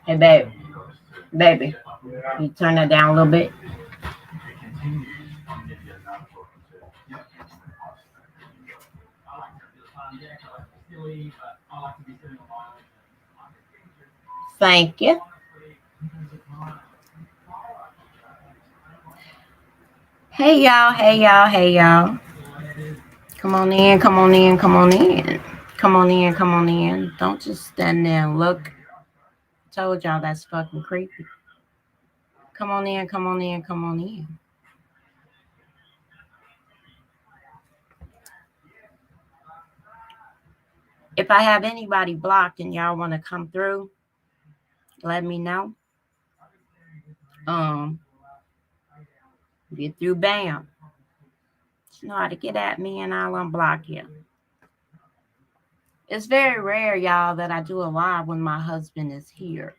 Hey, baby, you turn that down a little bit. Thank you. Hey, y'all. Hey, y'all. Hey, y'all. Come on in. Come on in. Come on in. Come on in. Come on in. Don't just stand there and look. Told y'all that's fucking creepy. Come on in. Come on in. Come on in. If I have anybody blocked and y'all want to come through, let me know. Get through, bam. You know how to get at me and I'll unblock you. It's very rare, y'all, that I do a live when my husband is here.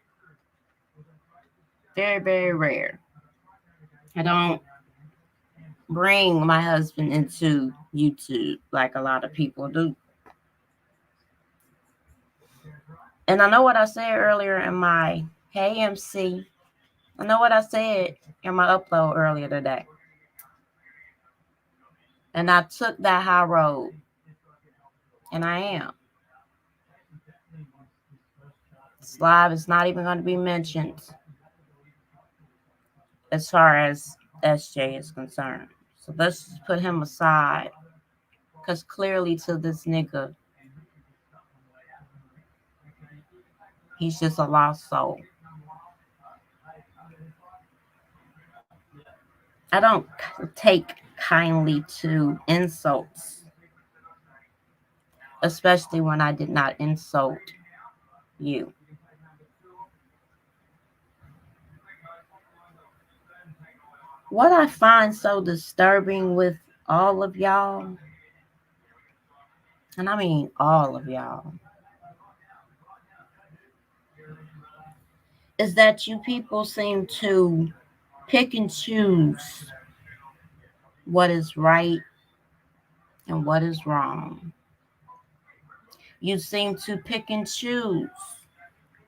Very, very rare. I don't bring my husband into YouTube like a lot of people do. And I know what I said earlier in my Hey MC. I know what I said in my upload earlier today. And I took that high road. And I am. This live is not even going to be mentioned as far as SJ is concerned. So let's just put him aside. Because clearly to this nigga, he's just a lost soul. I don't take kindly to insults, especially when I did not insult you. What I find so disturbing with all of y'all, and I mean all of y'all, is that you people seem to pick and choose what is right and what is wrong. You seem to pick and choose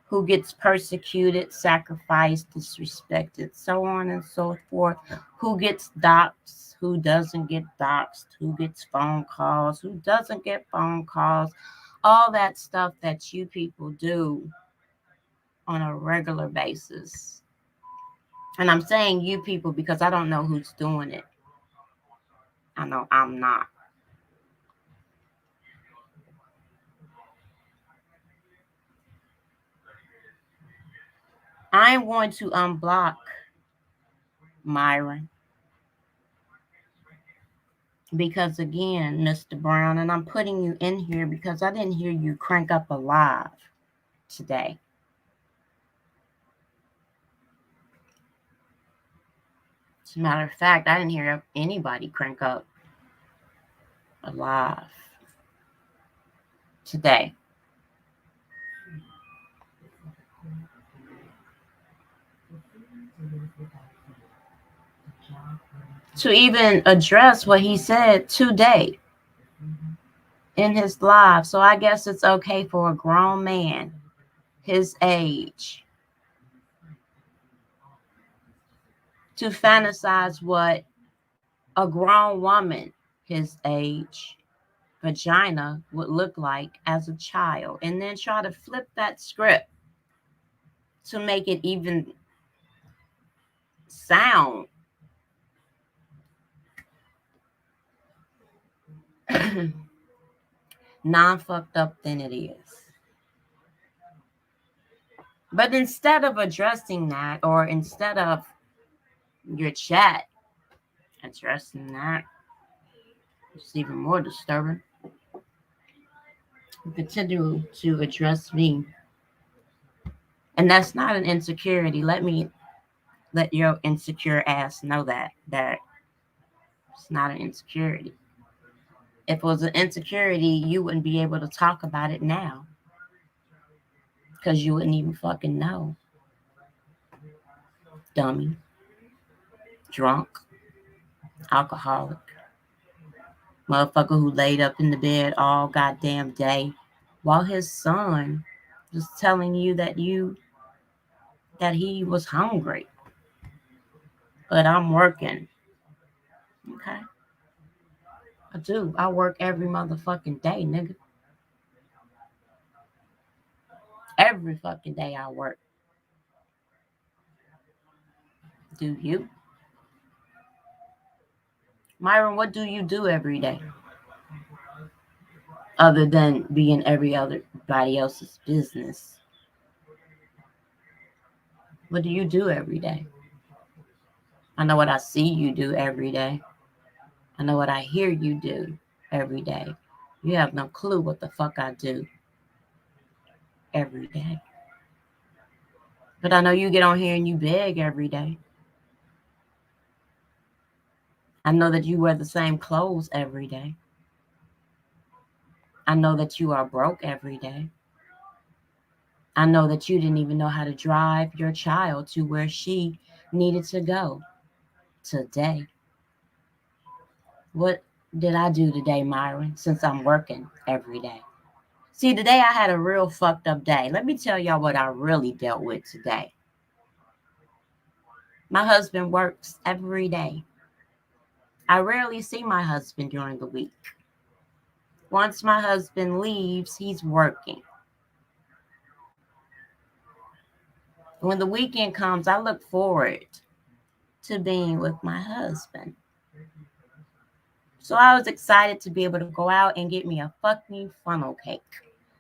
who gets persecuted, sacrificed, disrespected, so on and so forth, who gets doxxed, who doesn't get doxxed, who gets phone calls, who doesn't get phone calls, all that stuff that you people do on a regular basis. And I'm saying you people because I don't know who's doing it. I know I'm not. I'm going to unblock Myron. Because again, Mr. Brown, and I'm putting you in here because I didn't hear you crank up a live today. As a matter of fact, I didn't hear anybody crank up a live today. To even address what he said today in his live. So I guess it's okay for a grown man his age to fantasize what a grown woman his age vagina would look like as a child, and then try to flip that script to make it even sound non-fucked up than it is. But instead of addressing that, or instead of your chat addressing that, it's even more disturbing. You continue to address me. And that's not an insecurity. Let your insecure ass know that it's not an insecurity. If it was an insecurity, you wouldn't be able to talk about it now. Because you wouldn't even fucking know. Dummy. drunk, alcoholic, motherfucker who laid up in the bed all goddamn day while his son was telling you that he was hungry. But I'm working. Okay. I do. I work every motherfucking day, nigga. Every fucking day I work. Do you? Myron, what do you do every day? Other than being everybody else's business. What do you do every day? I know what I see you do every day. I know what I hear you do every day. You have no clue what the fuck I do every day. But I know you get on here and you beg every day. I know that you wear the same clothes every day. I know that you are broke every day. I know that you didn't even know how to drive your child to where she needed to go today. What did I do today, Myron, since I'm working every day? See, today I had a real fucked up day. Let me tell y'all what I really dealt with today. My husband works every day. I rarely see my husband during the week. Once my husband leaves, he's working. When the weekend comes, I look forward to being with my husband. So I was excited to be able to go out and get me a fucking funnel cake.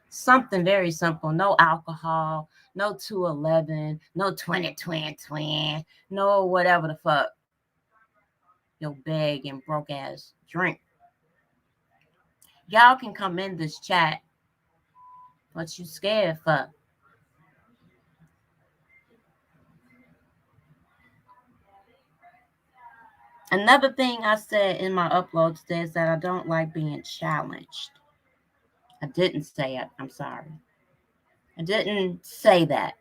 Something very simple. No alcohol, no 211, no 20, no whatever the fuck your big and broke ass drink. Y'all can come in this chat. What you scared for? Another thing I said in my upload today is that I don't like being challenged. I didn't say it. I'm sorry. I didn't say that.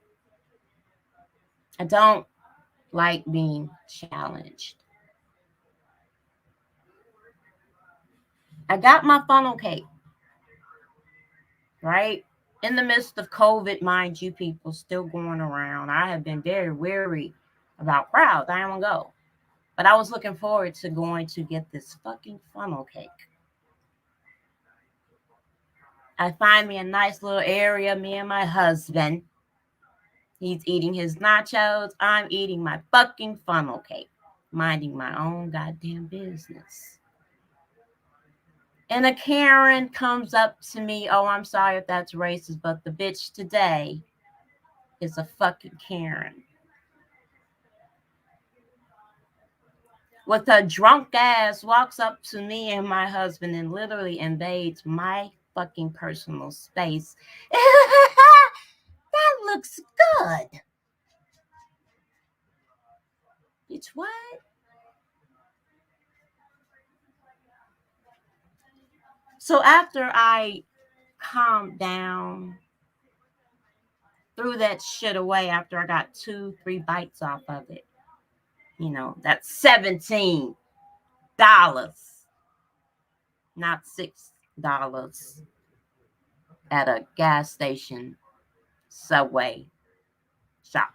I don't like being challenged. I got my funnel cake, right? In the midst of COVID, mind you, people still going around. I have been very weary about crowds. I don't go. But I was looking forward to going to get this fucking funnel cake. I find me a nice little area, me and my husband. He's eating his nachos. I'm eating my fucking funnel cake, minding my own goddamn business. And a Karen comes up to me. Oh, I'm sorry if that's racist, but the bitch today is a fucking Karen. With a drunk ass walks up to me and my husband and literally invades my fucking personal space. That looks good. Bitch, what? So after I calmed down, threw that shit away after I got 2-3 bites off of it. You know, that's $17, not $6 at a gas station, Subway shop.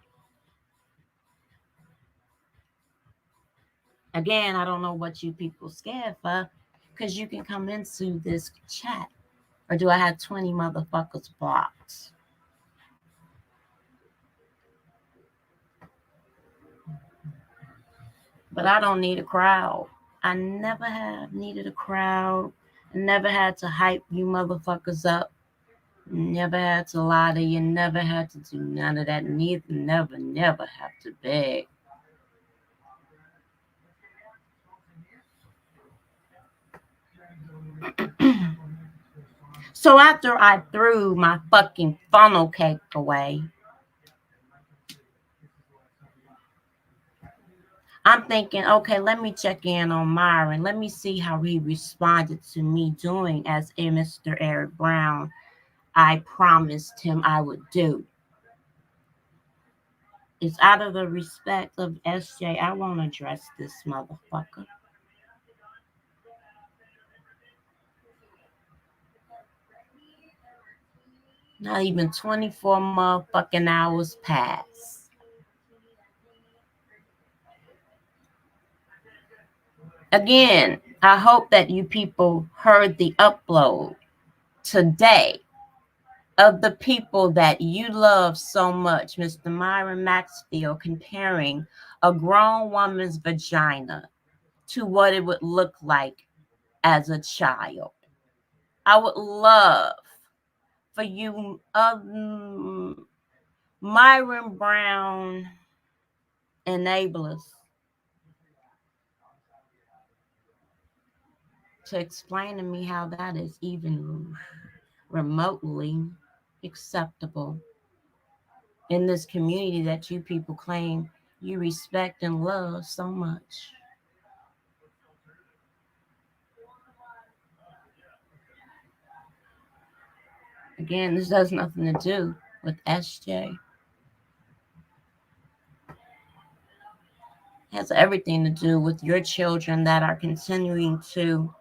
Again, I don't know what you people scared for, because you can come into this chat. Or do I have 20 motherfuckers blocked? But I don't need a crowd. I never have needed a crowd. I never had to hype you motherfuckers up. Never had to lie to you. Never had to do none of that. Never have to beg. So after I threw my fucking funnel cake away, I'm thinking, okay, let me check in on Myron. Let me see how he responded to me doing as a Mr. Eric Brown I promised him I would do. It's out of the respect of SJ. I won't address this motherfucker. Not even 24 motherfucking hours pass. Again, I hope that you people heard the upload today of the people that you love so much, Mr. Myron Maxfield, comparing a grown woman's vagina to what it would look like as a child. I would love for you, Myron Brown enablers, to explain to me how that is even remotely acceptable in this community that you people claim you respect and love so much. Again, this has nothing to do with SJ. It has everything to do with your children that are continuing to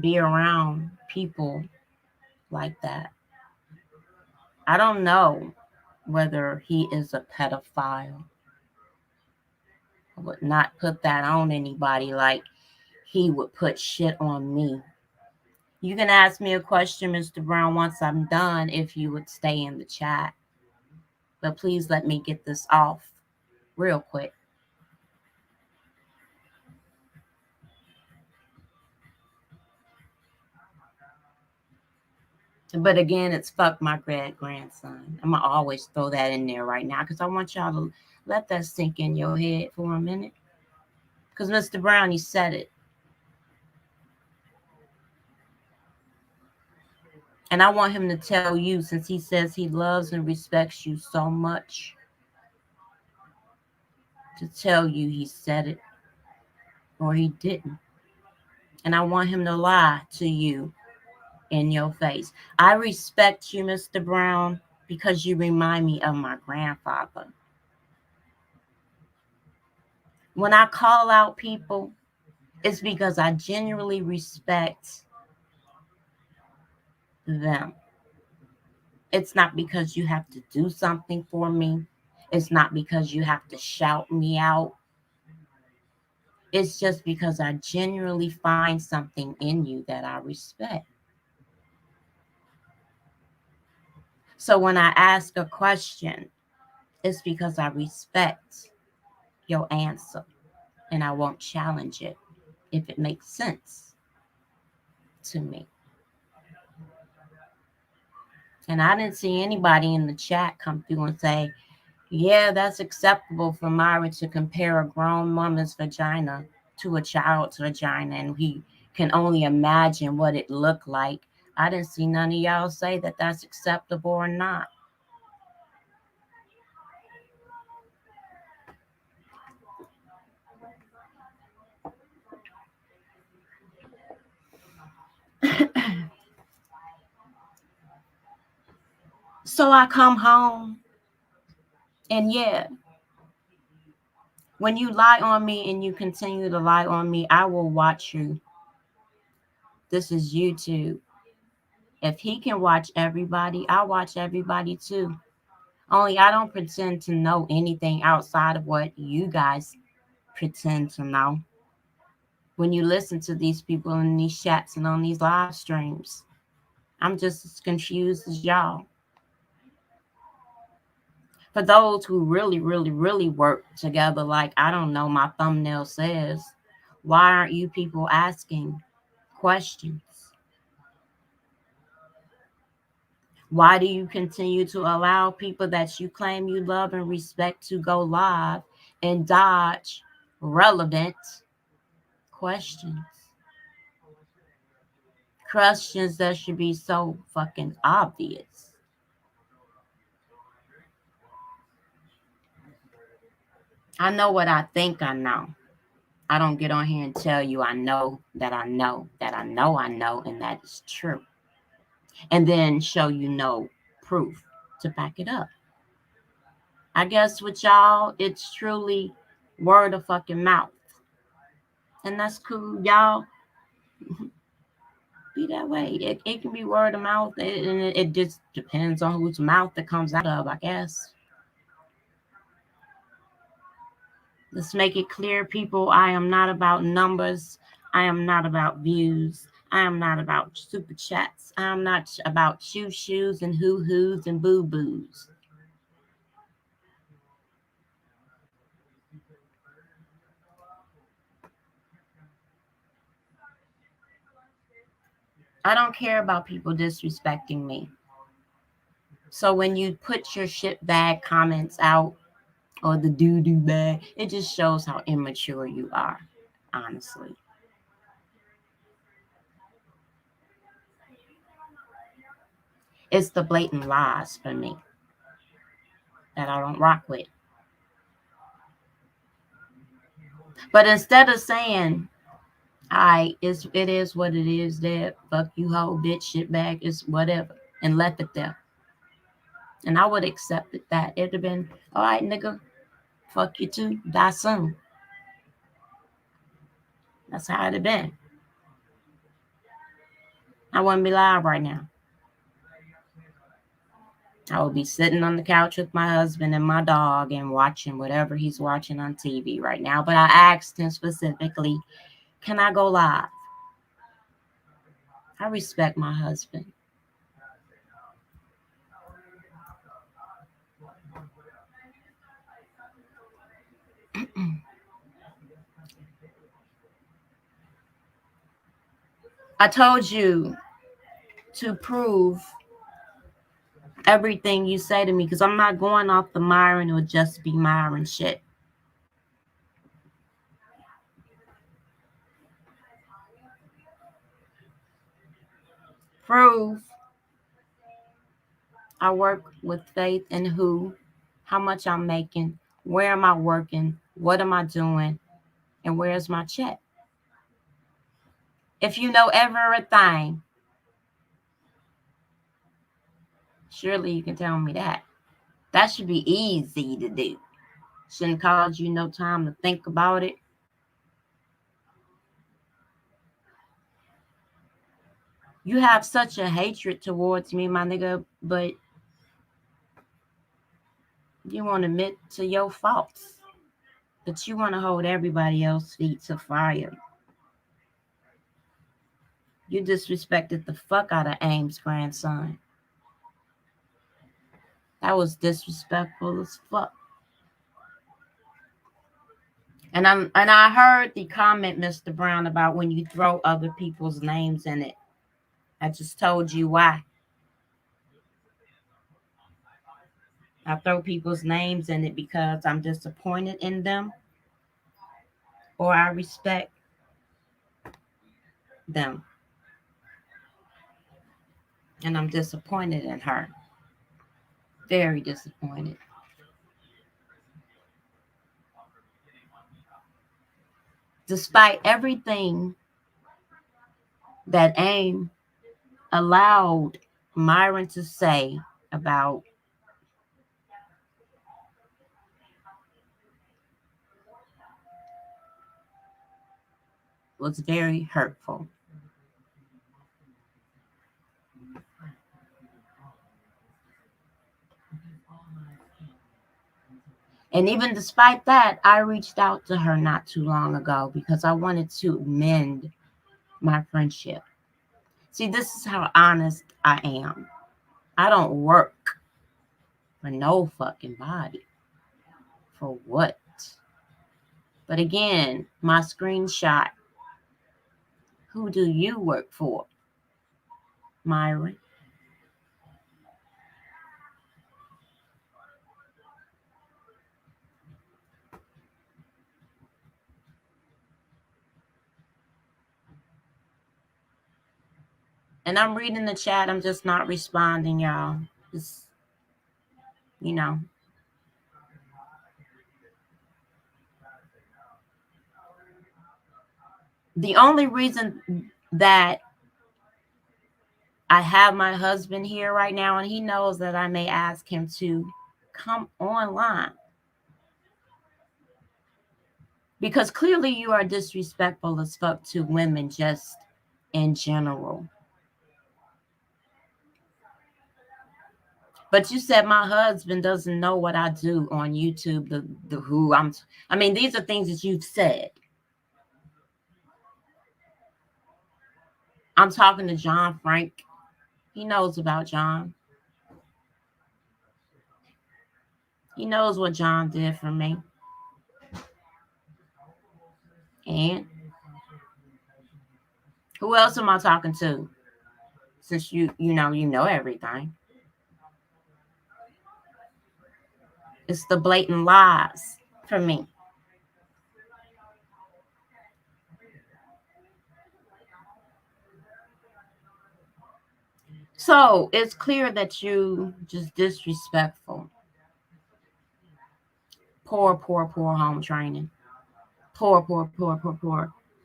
be around people like that. I don't know whether he is a pedophile. I would not put that on anybody like he would put shit on me. You can ask me a question, Mr. Brown, once I'm done if you would stay in the chat. But please let me get this off real quick. But again, it's fuck my great grandson. I'm going to always throw that in there right now because I want y'all to let that sink in your head for a minute. Because Mr. Brown, you said it. And I want him to tell you, since he says he loves and respects you so much, to tell you he said it or he didn't. And I want him to lie to you in your face. I respect you, Mr. Brown, because you remind me of my grandfather. When I call out people, it's because I genuinely respect them. It's not because you have to do something for me. It's not because you have to shout me out. It's just because I genuinely find something in you that I respect. So when I ask a question, it's because I respect your answer and I won't challenge it if it makes sense to me. And I didn't see anybody in the chat come through and say, yeah, that's acceptable for Myron to compare a grown woman's vagina to a child's vagina, and he can only imagine what it looked like. I didn't see none of y'all say that that's acceptable or not. So I come home, and yeah, when you lie on me and you continue to lie on me, I will watch you. This is YouTube. If he can watch everybody, I'll watch everybody too. Only I don't pretend to know anything outside of what you guys pretend to know. When you listen to these people in these chats and on these live streams, I'm just as confused as y'all. For those who really, really, really work together, like, I don't know, my thumbnail says, why aren't you people asking questions? Why do you continue to allow people that you claim you love and respect to go live and dodge relevant questions? Questions that should be so fucking obvious. I know what I think I know. I don't get on here and tell you I know that I know that I know I know, and that is true. And then show you no proof to back it up. I guess with y'all, it's truly word of fucking mouth. And that's cool. Y'all be that way. It can be word of mouth, and it just depends on whose mouth it comes out of, I guess. Let's make it clear, people. I am not about numbers. I am not about views. I am not about super chats. I am not about shoes and hoo-hoos and boo-boos. I don't care about people disrespecting me. So when you put your shit bag comments out or the doo-doo bag, it just shows how immature you are, honestly. It's the blatant lies for me that I don't rock with. But instead of saying, it is what it is, Dad, fuck you, hoe, bitch, shit bag, it's whatever, and left it there. And I would accept it that. It'd have been, all right, nigga, fuck you too, die soon. That's how it'd have been. I wouldn't be live right now. I would be sitting on the couch with my husband and my dog and watching whatever he's watching on TV right now. But I asked him specifically, can I go live? I respect my husband. I told you to prove everything you say to me because I'm not going off the Myron or just be Myron shit. Prove I work with Faith and who, how much I'm making, where am I working, what am I doing, and where's my check? If you know everything, surely you can tell me that. That should be easy to do. Shouldn't cause you no time to think about it. You have such a hatred towards me, my nigga, but you won't admit to your faults. But you want to hold everybody else's feet to fire. You disrespected the fuck out of Ames' grandson. That was disrespectful as fuck. And I heard the comment, Mr. Brown, about when you throw other people's names in it. I just told you why. I throw people's names in it because I'm disappointed in them or I respect them. And I'm disappointed in her. Very disappointed. Despite everything that AIM allowed Myron to say about was very hurtful. And even despite that, I reached out to her not too long ago because I wanted to mend my friendship. See, this is how honest I am. I don't work for no fucking body. For what? But again, my screenshot. Who do you work for, Myron? And I'm reading the chat. I'm just not responding, y'all. Just, you know. The only reason that I have my husband here right now, and he knows that I may ask him to come online. Because clearly you are disrespectful as fuck to women just in general. But you said my husband doesn't know what I do on YouTube, the who I mean, these are things that you've said. I'm talking to John Frank. He knows about John. He knows what John did for me. And who else am I talking to? Since you know everything. It's the blatant lies for me. So it's clear that you just disrespectful. Poor home training. Poor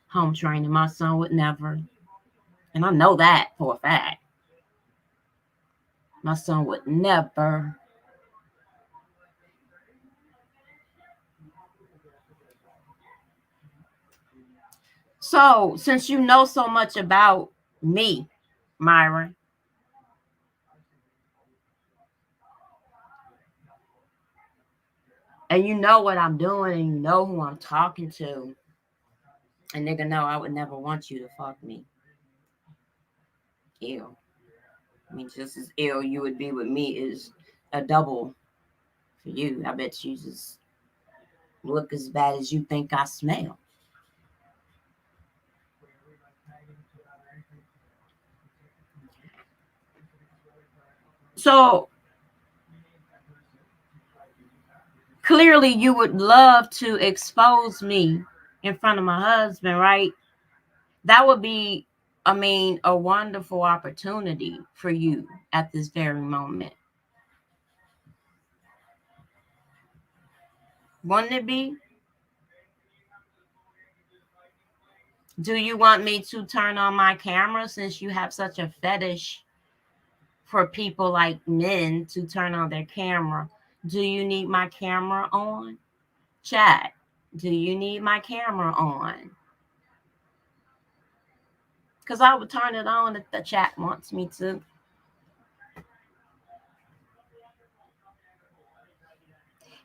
home training. My son would never. And I know that for a fact. My son would never. So, since you know so much about me, Myron, and you know what I'm doing, and you know who I'm talking to, and nigga, no, I would never want you to fuck me. Ew. I mean, just as ill you would be with me is a double for you. I bet you just look as bad as you think I smell. So clearly you would love to expose me in front of my husband, right? That would be, I mean, a wonderful opportunity for you at this very moment. Wouldn't it be? Do you want me to turn on my camera since you have such a fetish for people like men to turn on their camera? Do you need my camera on? Chat, do you need my camera on? Because I would turn it on if the chat wants me to.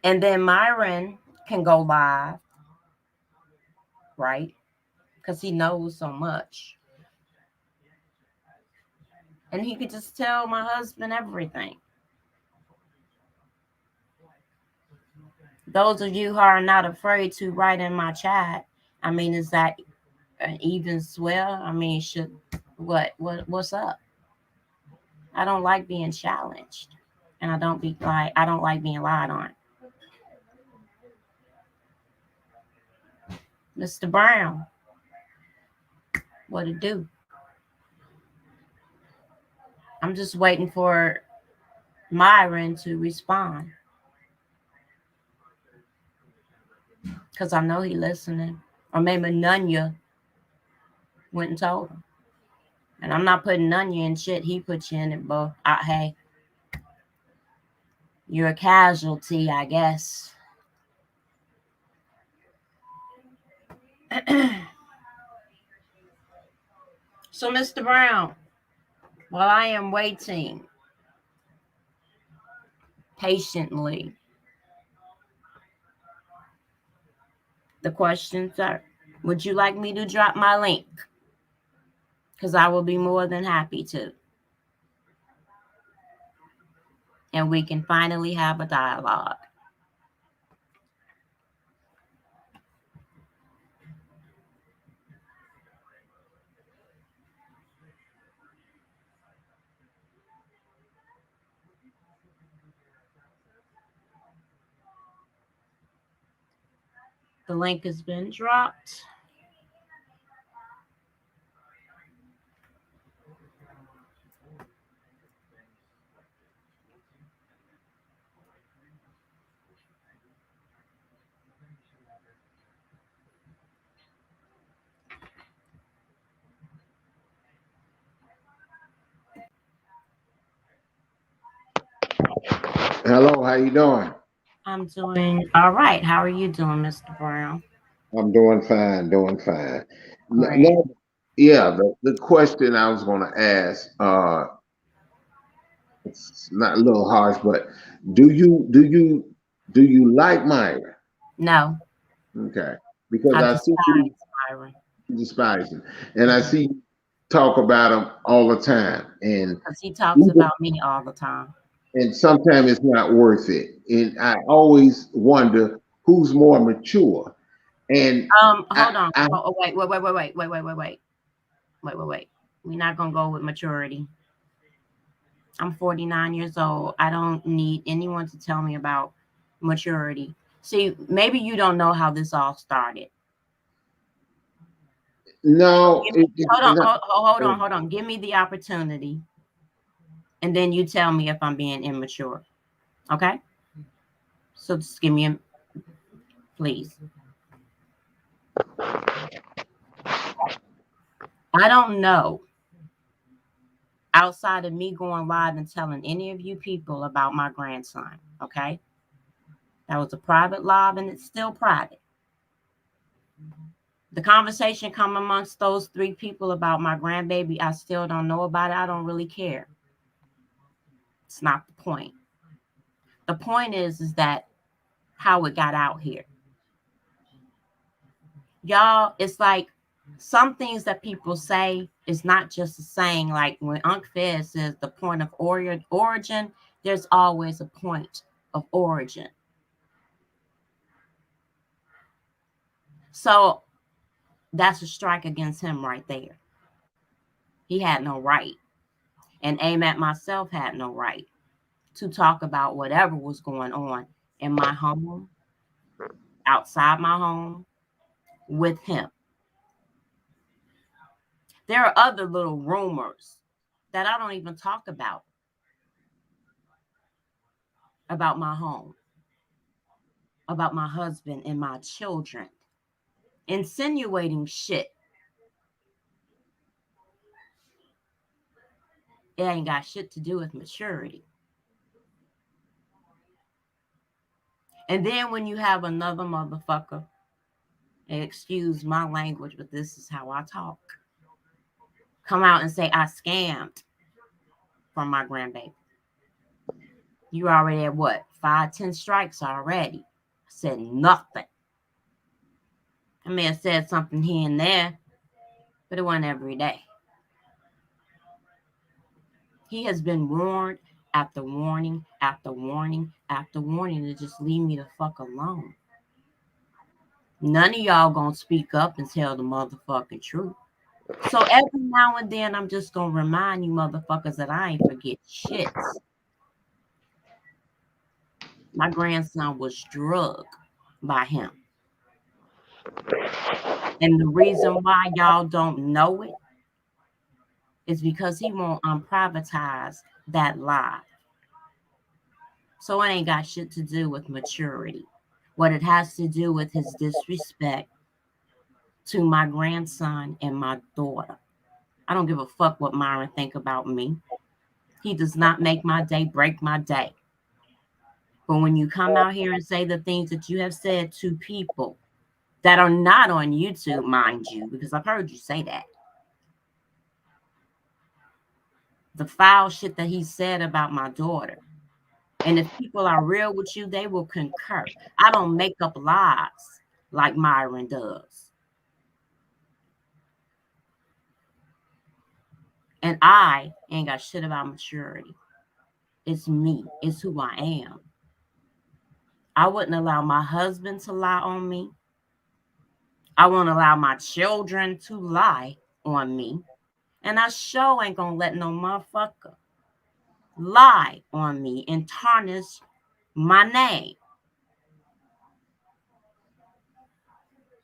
And then Myron can go live, right? Because he knows so much. And he could just tell my husband everything. Those of you who are not afraid to write in my chat, I mean, is that an even swell? I mean, what's up? I don't like being challenged, and I don't like being lied on. Mr. Brown, what it do? I'm just waiting for Myron to respond, because I know he listening. Or maybe Nunya went and told him. And I'm not putting Nunya in shit. He put you in it, but hey, you're a casualty, I guess. So, Mr. Brown, while I am waiting patiently, the questions are, would you like me to drop my link? Because I will be more than happy to. And we can finally have a dialogue. The link has been dropped. Hello, how you doing? I'm doing all right. How are you doing, Mr. Brown? I'm doing fine, doing fine. Great. No, yeah, the question I was going to ask, it's not a little harsh, but do you like Myra? No, Okay, because I I see you despise Myron despise him, and I see you talk about him all the time, because he talks even about me all the time. and sometimes it's not worth it. And I always wonder who's more mature. And Hold on. I Oh, wait. We're not gonna go with maturity. I'm 49 years old. I don't need anyone to tell me about maturity. See, maybe you don't know how this all started. So no, give me, hold on, it's not. hold on. Give me the opportunity, and then you tell me if I'm being immature. Okay? So just give me a please. I don't know outside of me going live and telling any of you people about my grandson. Okay? That was a private live and it's still private. The conversation come amongst those three people about my grandbaby. I still don't know about it. I don't really care. It's not the point. The point is that how it got out here. Y'all, it's like some things that people say is not just a saying. Like when Unc Fez says the point of origin, there's always a point of origin. So that's a strike against him right there. He had no right. And Aim at myself had no right to talk about whatever was going on in my home, outside my home, with him. There are other little rumors that I don't even talk about my home, about my husband and my children, insinuating shit. It ain't got shit to do with maturity. And then when you have another motherfucker, and excuse my language, but this is how I talk, come out and say I scammed from my grandbaby. You already at what? 5, 10 strikes already. I said nothing. I may have said something here and there, but it wasn't every day. He has been warned after warning after warning after warning to just leave me the fuck alone. None of y'all gonna speak up and tell the motherfucking truth. So every now and then I'm just gonna remind you motherfuckers that I ain't forget shit. My grandson was drugged by him. And the reason why y'all don't know it is because he won't unprivatize that lie. So it ain't got shit to do with maturity. What it has to do with his disrespect to my grandson and my daughter. I don't give a fuck what Myron think about me. He does not make my day, break my day. But when you come out here and say the things that you have said to people that are not on YouTube, mind you, because I've heard you say that, the foul shit that he said about my daughter. And if people are real with you, they will concur. I don't make up lies like Myron does. And I ain't got shit about maturity. It's me. It's who I am. I wouldn't allow my husband to lie on me. I won't allow my children to lie on me. And I sure ain't gonna let no motherfucker lie on me and tarnish my name.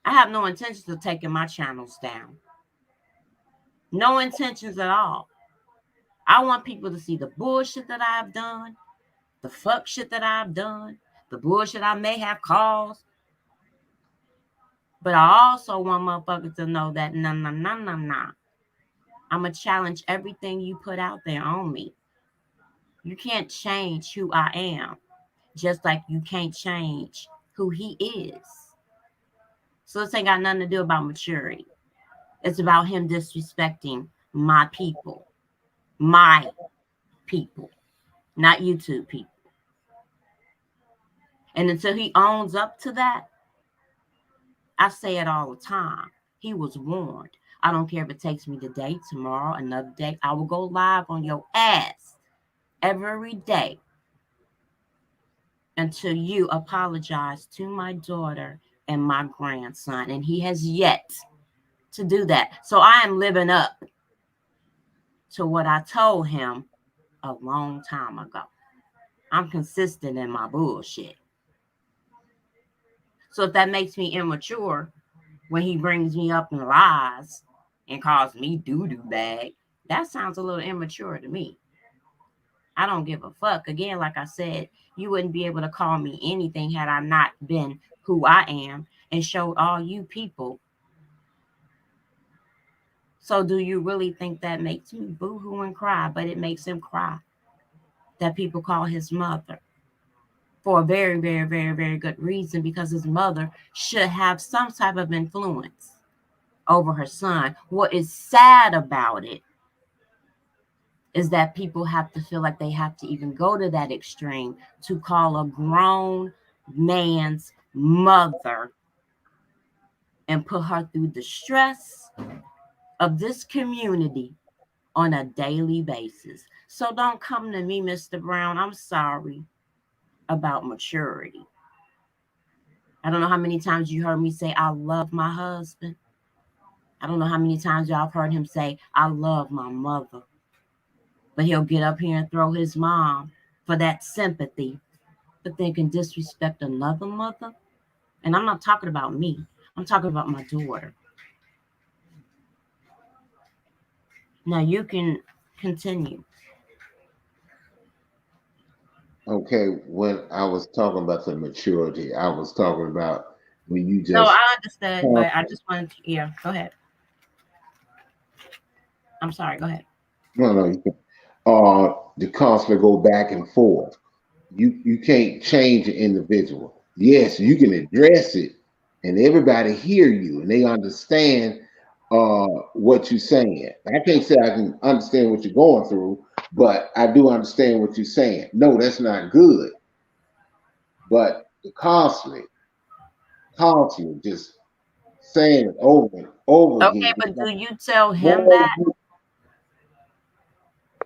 I have no intentions of taking my channels down. No intentions at all. I want people to see the bullshit that I've done, the fuck shit that I've done, the bullshit I may have caused. But I also want motherfuckers to know that nah. I'm going to challenge everything you put out there on me. You can't change who I am. just like you can't change who he is. So this ain't got nothing to do about maturity. It's about him disrespecting my people, my people, not YouTube people. And until he owns up to that, I say it all the time. He was warned. I don't care if it takes me today, tomorrow, another day. I will go live on your ass every day until you apologize to my daughter and my grandson. And he has yet to do that. So I am living up to what I told him a long time ago. I'm consistent in my bullshit. So if that makes me immature when he brings me up in lies and calls me doo-doo bag, that sounds a little immature to me. I don't give a fuck. Again, like I said, you wouldn't be able to call me anything had I not been who I am and showed all you people. So do you really think that makes me boo-hoo and cry? But it makes him cry that people call his mother for a very, very, very, very good reason, because his mother should have some type of influence over her son. What is sad about it is that people have to feel like they have to even go to that extreme to call a grown man's mother and put her through the stress of this community on a daily basis. So don't come to me, Mr. Brown. I'm sorry about maturity. I don't know how many times you heard me say, I love my husband. I don't know how many times y'all have heard him say, I love my mother. But he'll get up here and throw his mom for that sympathy, but then can disrespect another mother. And I'm not talking about me. I'm talking about my daughter. Now you can continue. Okay, when I was talking about the maturity, I was talking about when you No, just I understood, but I just wanted to, yeah, go ahead. I'm sorry, go ahead. no, no, you can, the constantly go back and forth. You can't change an individual. Yes, you can address it, and everybody hear you, and they understand what you're saying. I can't say I can understand what you're going through, but I do understand what you're saying. No, that's not good. But the constantly, just saying it over and over Okay, again. It's but like, do you tell him boy, that?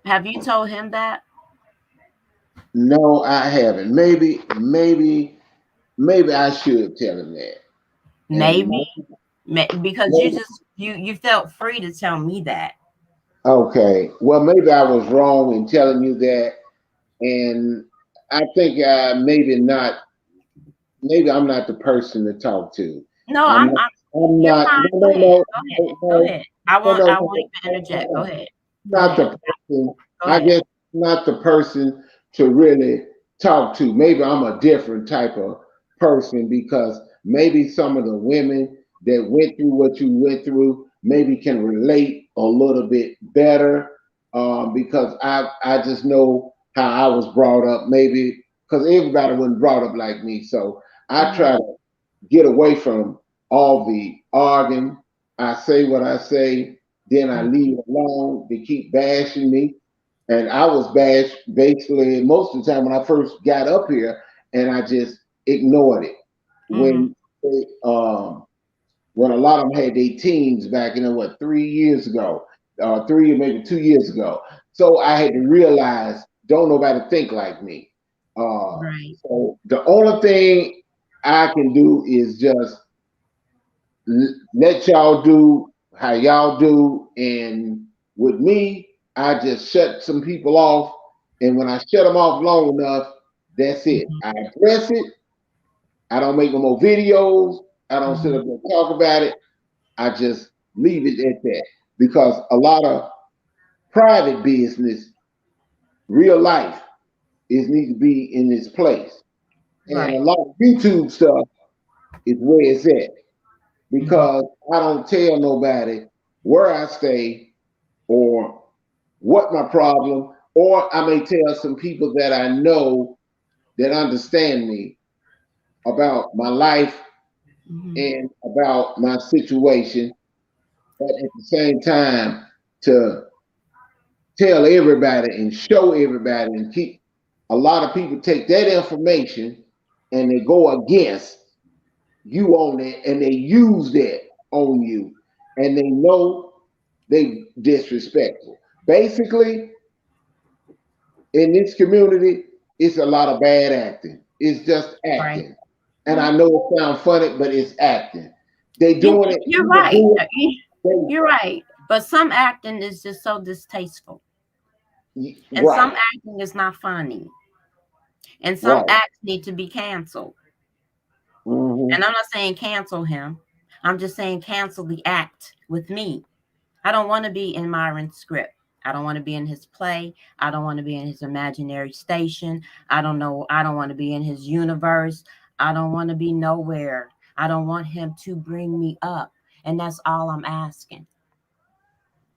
Have you told him that? no, I haven't. Maybe I should tell him that. And Maybe, because you maybe, just you felt free to tell me that. okay, well, maybe I was wrong in telling you that, and I think maybe not. Maybe I'm not the person to talk to. No, I'm not. I'm you're not. fine. No, Go no, ahead. no, Go ahead. no, Go no, ahead. I no, want no, I won't no, even interject. Go no. ahead. Go Not ahead. the person. Go I ahead. guess not the person to really talk to. Maybe I'm a different type of person because maybe some of the women that went through what you went through maybe can relate a little bit better because I just know how I was brought up. Maybe because everybody wasn't brought up like me, so I Mhm. try to get away from all the arguing. I say what I say, then I Mhm. leave it alone. They keep bashing me. And I was bashed basically most of the time when I first got up here, and I just ignored it. Mhm. When they, when a lot of them had their teams back in what 3 years ago, 2 years ago. So I had to realize don't nobody think like me. Right. So the only thing I can do is just let y'all do how y'all do, and with me, I just shut some people off, and when I shut them off long enough, that's it. Mhm. I address it. I don't make no more videos. I don't sit Mhm. up and talk about it. I just leave it at that because a lot of private business, real life, is need to be in this place, and a Right. lot of YouTube stuff is where it's at Mhm. because I don't tell nobody where I stay or what my problem, or I may tell some people that I know that understand me about my life and about my situation, but at the same time to tell everybody and show everybody and keep a lot of people take that information and they go against you on it and they use that on you and they know they disrespectful. Basically, in this community, it's a lot of bad acting. It's just Right. acting. And I know it sounds funny, but it's acting. They doing it. You're People right. do it. You're right. But some acting is just so distasteful. And some Right, acting is not funny. And some right. acts need to be canceled. Hmm. And I'm not saying cancel him. I'm just saying cancel the act with me. I don't want to be in Myron's script. I don't want to be in his play. I don't want to be in his imaginary station. I don't know. I don't want to be in his universe. I don't want to be nowhere. I don't want him to bring me up. And that's all I'm asking.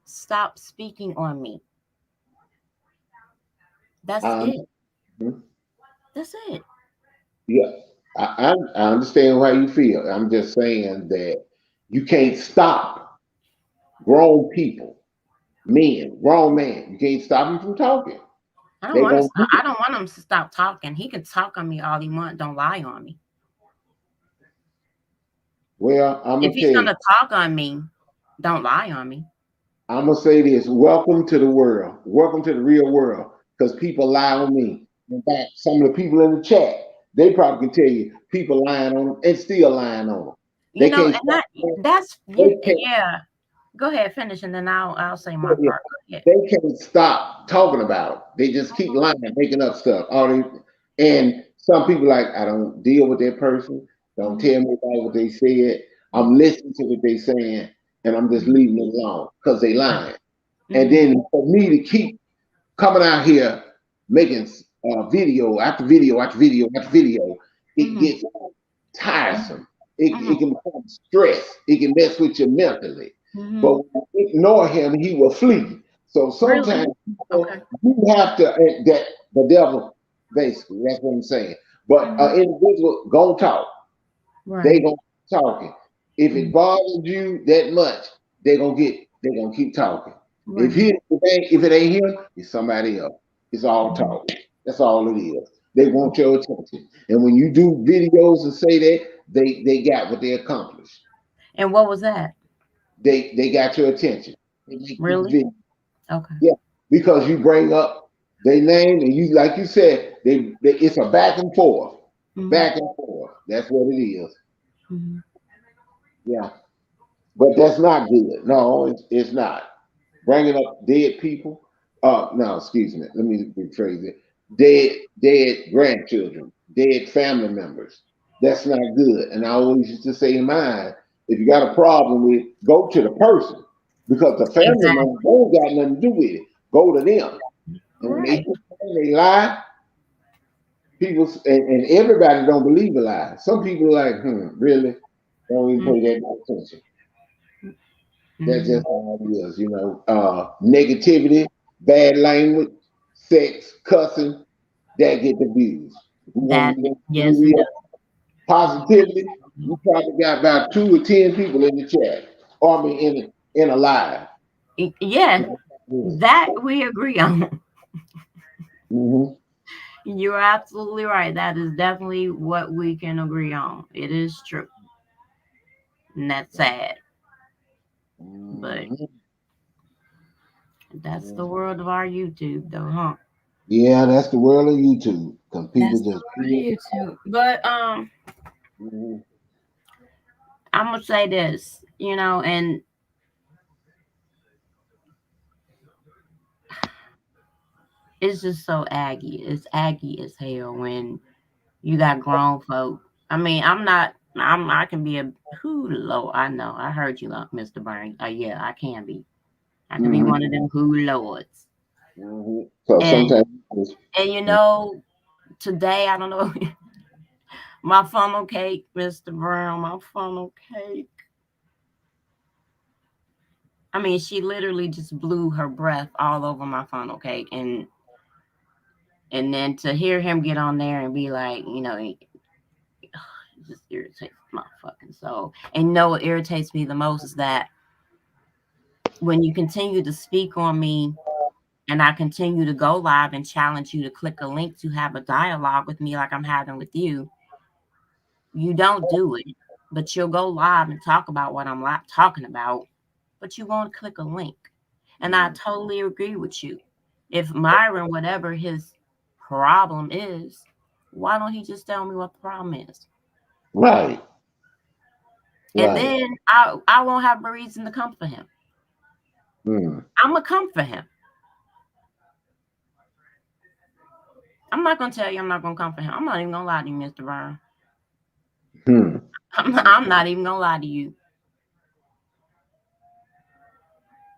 Stop speaking on me. That's Um, it. That's it. yeah, I understand how you feel. I'm just saying that you can't stop grown people, men, grown men. You can't stop them from talking. I don't They want to gonna stop. do I it. don't want him to stop talking. He can talk on me all he want. Don't lie on me. Well, I'm If gonna he's tell you. gonna talk on me, don't lie on me. I'm gonna say this: welcome to the world. Welcome to the real world. Because people lie on me. In fact, some of the people in the chat, they probably can tell you people lying on them and still lying on them. You They know, can't and stop. that's They can't. yeah. Go ahead, finish, and then I'll say my part. Go ahead. They can't stop talking about it. They just keep lying, making up stuff. And some people like, I don't deal with that person. Don't Mhm, tell me about what they said. I'm listening to what they saying, and I'm just mhm, leaving it alone because they right. lying. And Mhm, then for me to keep coming out here making video after video after video after video, it mhm, gets tiresome. mhm, It can become stress. It can mess with you mentally. But mhm. when you ignore him, he will flee. So Really? sometimes Okay. you have to, that the devil, basically, that's what I'm saying. But Mhm, an individual gonna talk. They right. gonna keep talking. If it Mhm, bothers you that much, they gonna keep talking. right. If it ain't him, it's somebody else. It's all Mhm, talk. That's all it is. They want your attention. And when you do videos and say that, they got what they accomplished. and what was that? They got your attention. They make these Really? videos. Okay. Yeah. Because you bring up their name and you like you said, they it's a back and forth. Mhm, Back and forth. That's what it is. mhm. Yeah. But that's not good. No, it's not. Bringing up dead people. No, excuse me. Let me rephrase it. Dead grandchildren, dead family members. That's not good. And I always used to say in mine, if you got a problem with, go to the person because the family member Exactly. don't got nothing to do with it. Go to them. And when Right. they lie, people and everybody don't believe a lie. Some people are like, really? Don't even Mhm, pay that much attention. That's mhm. just how it is, you know. Negativity, bad language, sex, cussing, that get the views. We want That to yes, it does. positivity. We probably got about 2 or 10 people in the chat, or I mean in a live. Yeah, that we agree on. Mm-hmm. You're absolutely right. That is definitely what we can agree on. It is true. And that's sad. But Mm-hmm. that's the world of our YouTube though, huh? Yeah, that's the world of YouTube. Because people That's the just world of YouTube. But Mhm. I'm gonna say this, and it's just so aggy. It's aggy as hell when you got grown folk. I mean, I can be a who low. I know. I heard you, Mr. Burns. Yeah, I can be. I can be Mhm. one of them who lords. Mhm. So And sometimes it's, today I don't know my funnel cake, Mr. Brown, my funnel cake. I mean, she literally just blew her breath all over my funnel cake, and And then to hear him get on there and be like, it just irritates my fucking soul. And what irritates me the most is that when you continue to speak on me and I continue to go live and challenge you to click a link to have a dialogue with me like I'm having with you, you don't do it. But you'll go live and talk about what I'm talking about, but you won't click a link. And I totally agree with you. If Myron, whatever his problem is, why don't he just tell me what the problem is? Right. And then I won't have a reason to come for him. I'm going to come for him. I'm not going to tell you I'm not going to come for him. I'm not even going to lie to you, Mr. Brown. I'm not even going to lie to you.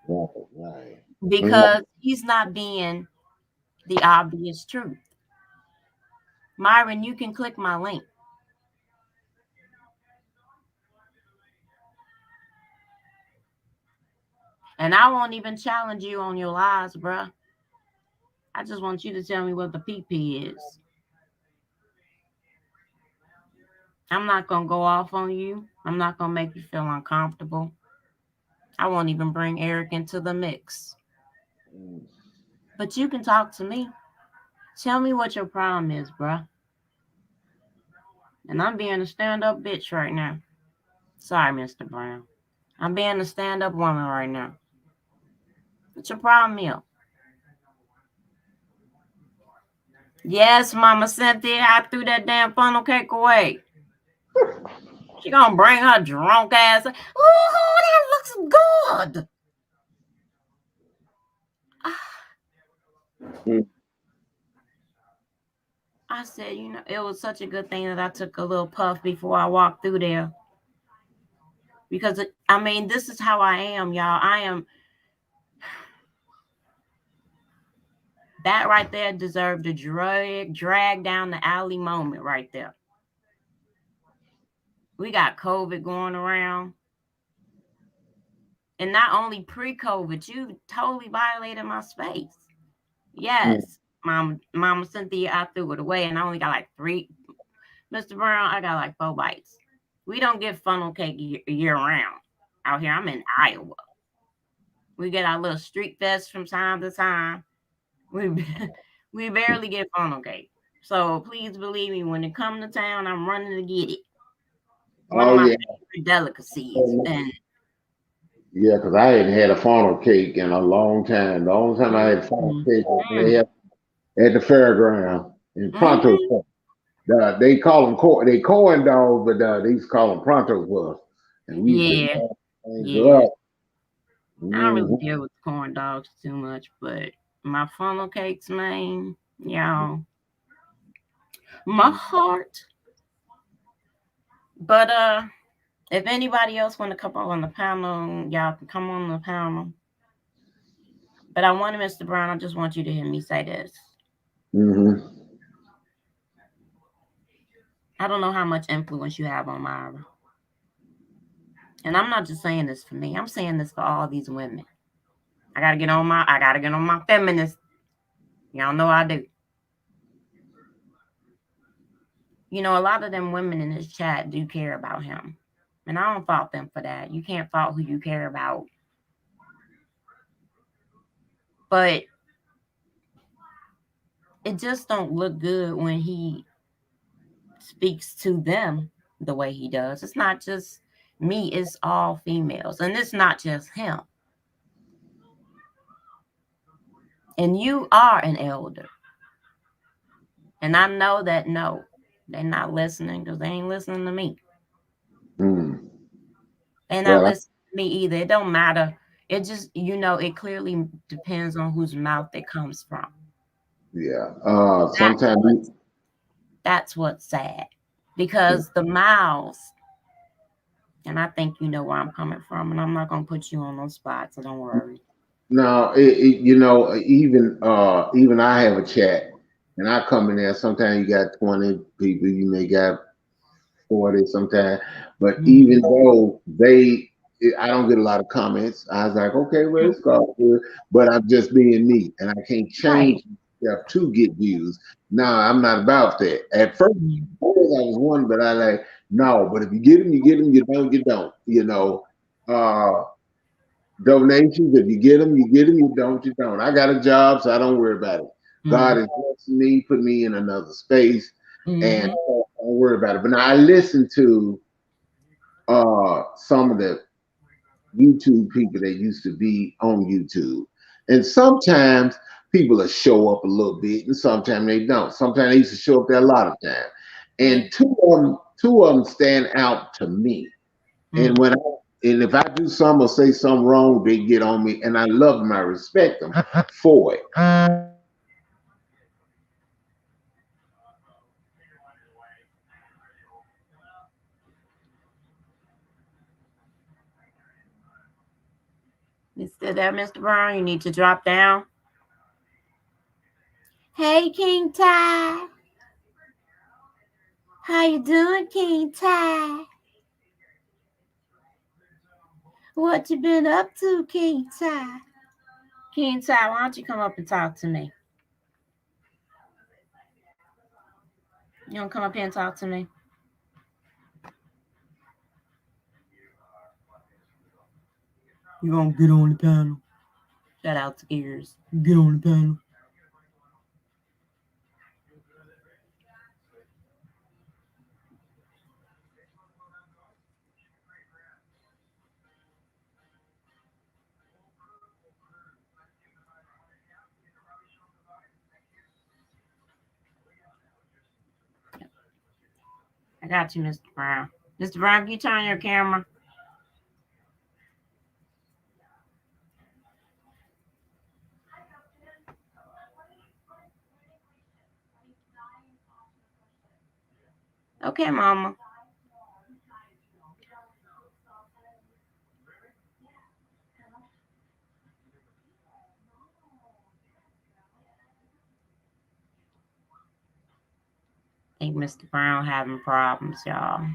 Right. Because he's not being the obvious truth. Myron, you can click my link. And I won't even challenge you on your lies, bruh. I just want you to tell me what the PP is. I'm not going to go off on you. I'm not going to make you feel uncomfortable. I won't even bring Eric into the mix. But you can talk to me. Tell me what your problem is, bruh. And I'm being a stand-up bitch right now. Sorry, Mr. Brown. I'm being a stand-up woman right now. What's your problem is? Yes, Mama Cynthia, I threw that damn funnel cake away. She gonna bring her drunk ass. Oh, that looks good. I said, it was such a good thing that I took a little puff before I walked through there. Because, this is how I am, y'all. I am. That right there deserved a drag down the alley moment right there. We got COVID going around. And not only pre-COVID, you totally violated my space. Yes, Mama Cynthia, I threw it away, and I only got like 3. Mr. Brown, I got like 4 bites. We don't get funnel cake year round out here. I'm in Iowa. We get our little street fest from time to time. We barely get funnel cake. So please believe me, when it comes to town, I'm running to get it. One of my favorite delicacies. And yeah, because I hadn't had a funnel cake in a long time. The only time I had funnel cake was at the fairground in Pronto. They call them corn dogs, but they used to call them Pronto puffs. And we I don't really deal with corn dogs too much, but my funnel cakes, man, y'all, my heart. But if anybody else want to come on the panel, y'all can come on the panel. But I want Mr. Brown, I just want you to hear me say this. I don't know how much influence you have on Myra. And I'm not just saying this for me. I'm saying this for all these women. I gotta get on my feminist. Y'all know I do. A lot of them women in this chat do care about him. And I don't fault them for that. You can't fault who you care about. But it just don't look good when he speaks to them the way he does. It's not just me, it's all females. And it's not just him. And you are an elder. And I know that they're not listening because they ain't listening to me. They're not listening to me either. It don't matter. It just, it clearly depends on whose mouth it comes from. Yeah. Sometimes that's what's sad. Because the mouths, and I think you know where I'm coming from, and I'm not gonna put you on those spots, so don't worry. No, even I have a chat, and I come in there. Sometimes you got 20 people, you may got 40 sometimes, but even though I don't get a lot of comments. I was like, okay, well, it's called good, but I'm just being me, and I can't change yourself to get views. Nah, I'm not about that. At first, Mhm. I was one, but I like no. But if you get them, you get them. You don't, you don't. Uh, donations. If you get them, you get them. You don't, you don't. I got a job, so I don't worry about it. God Mhm. is blessing me, put me in another space, and Mhm. I don't worry about it. But now I listen to some of the YouTube people that used to be on YouTube. And sometimes people will show up a little bit and sometimes they don't. Sometimes they used to show up there a lot of time. Yeah. And two of them stand out to me. And Mm. and if I do something or say something wrong, they get on me and I love them, I respect them for it. You still there, Mr. Brown? You need to drop down. Hey, King Ty. How you doing, King Ty? What you been up to, King Ty? King Ty, why don't you come up and talk to me? You don't come up here and talk to me? You gonna get on the panel? Shout out to Gears. Get on the panel. I got you, Mr. Brown. Mr. Brown, can you turn on your camera? Okay, Mama. I think Mr. Brown having problems, y'all.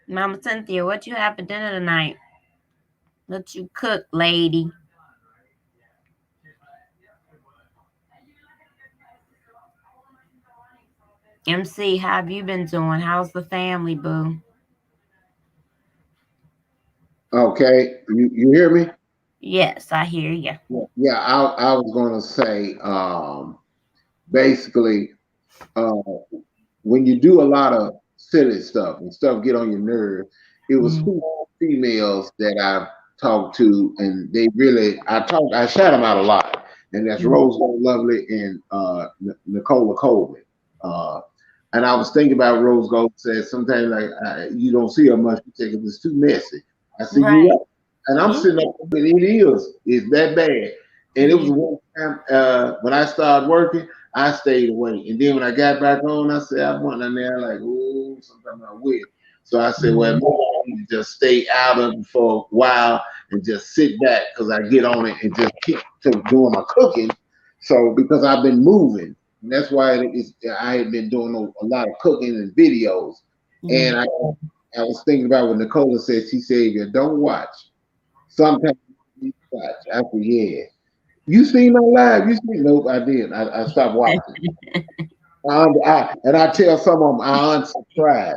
Mama Cynthia, what you have for dinner tonight? What you cook, lady? MC, how have you been doing? How's the family, boo? Okay, you hear me? Yes, I hear you. Yeah, I was gonna say basically uh, when you do a lot of silly stuff and stuff get on your nerve, it was Mm. two females that I've talked to, and they really I shout them out a lot, and that's Mm. Rose Gold Lovely and Nicola Colvin. Uh, and I was thinking about Rose Gold said sometimes like you don't see her much. You think it's too messy. I see you Right. right, and I'm Yeah. sitting up, but it is. It's that bad. And it Yeah. was one time when I started working. I stayed away. And then when I got back on, I said, I went in there like, oh, sometimes I will. So I said, well, Mm. maybe I need to just stay out of it for a while and just sit back because I get on it and just keep to doing my cooking. So because I've been moving, and that's why I had been doing a lot of cooking and videos. Yeah. And I was thinking about what Nicola said. She said, if you don't watch, sometimes you watch. I said, yeah. You seen my live? You seen? Nope, I did. I stopped watching. And I tell some of them I unsubscribe.